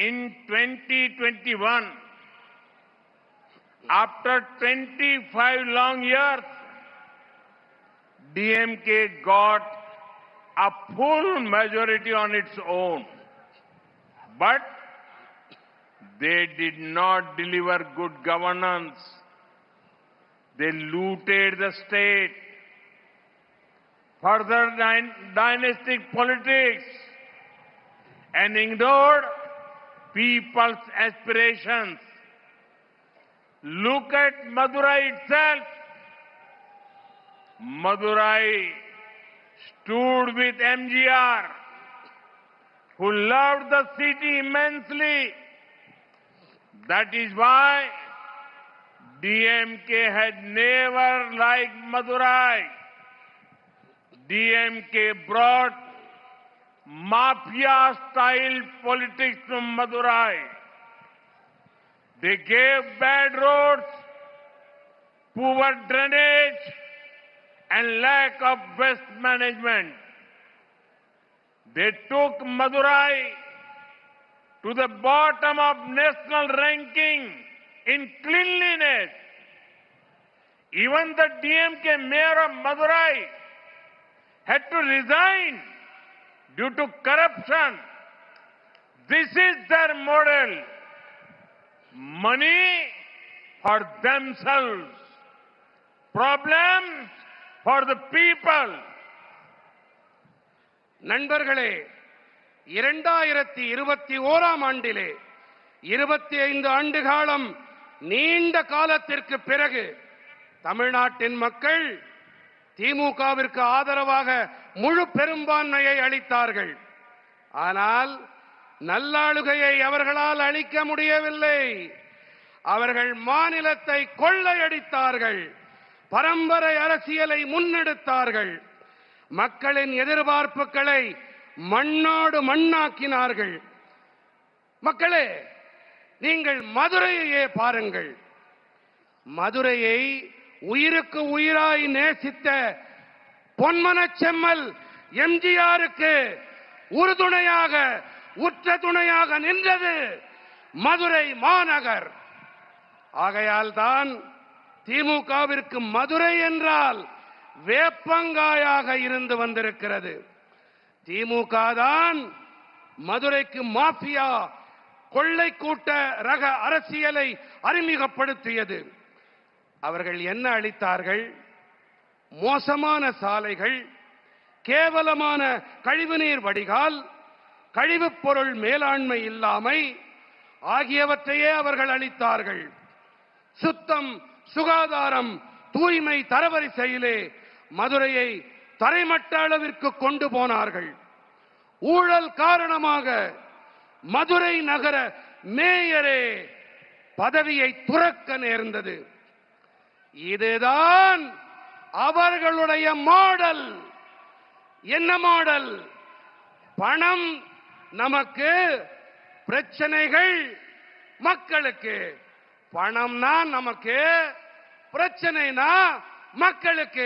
In 2021, after 25 long years, DMK got a full majority on its own. But they did not deliver good governance. They looted the state, further dynastic politics, and ignored people's aspirations. Look at Madurai itself. Madurai stood with MGR, who loved the city immensely. That is why DMK had never liked Madurai. DMK brought mafia-style politics to Madurai. They gave bad roads, poor drainage, and lack of waste management. They took Madurai to the bottom of national ranking in cleanliness. Even the DMK mayor of Madurai had to resign due to corruption. This is their model. Money for themselves. Problems for the people. நண்பர்களே, 2021 ஆண்டிலே 25 ஆண்டு காலம் நீண்ட காலத்திற்கு பிறகு தமிழ்நாட்டின் மக்கள் திமுகவிற்கு ஆதரவாக முழு பெரும்பான்மையை அளித்தார்கள். ஆனால் நல்லாளுகையை அவர்களால் அளிக்க முடியவில்லை. அவர்கள் மாநிலத்தை கொள்ளையடித்தார்கள். பரம்பரை அரசியலை முன்னெடுத்தார்கள். மக்களின் எதிர்பார்ப்புகளை மண்ணோடு மண்ணாக்கினார்கள். மக்களே, நீங்கள் மதுரையையே பாருங்கள். மதுரையை உயிருக்கு உயிராய் நேசித்த பொன்மனச் செம்மல் எம்ஜிஆருக்கு உறுதுணையாக உற்ற துணையாக நின்றது மதுரை மாநகர். ஆகையால் தான் திமுகவிற்கு மதுரை என்றால் வேப்பங்காயாக இருந்து வந்திருக்கிறது. திமுக தான் மதுரைக்கு மாஃபியா கொள்ளை கூட்ட ரக அரசியலை அறிமுகப்படுத்தியது. அவர்கள் என்ன அளித்தார்கள்? மோசமான சாலைகள், கேவலமான கழிவுநீர் வடிகால், கழிவுப் பொருள் மேலாண்மை இல்லாமை ஆகியவற்றையே அவர்கள் அளித்தார்கள். சுத்தம், சுகாதாரம், தூய்மை தரவரிசையிலே மதுரையை தரைமட்ட அளவிற்கு கொண்டு போனார்கள். ஊழல் காரணமாக மதுரை நகர மேயரே பதவியை துறக்க நேர்ந்தது. இதுதான் அவர்களுடைய மாடல். என்ன மாடல்? பணம் நமக்கு, பிரச்சனைகள் மக்களுக்கு. பணம்னா நமக்கு, பிரச்சனைனா மக்களுக்கு.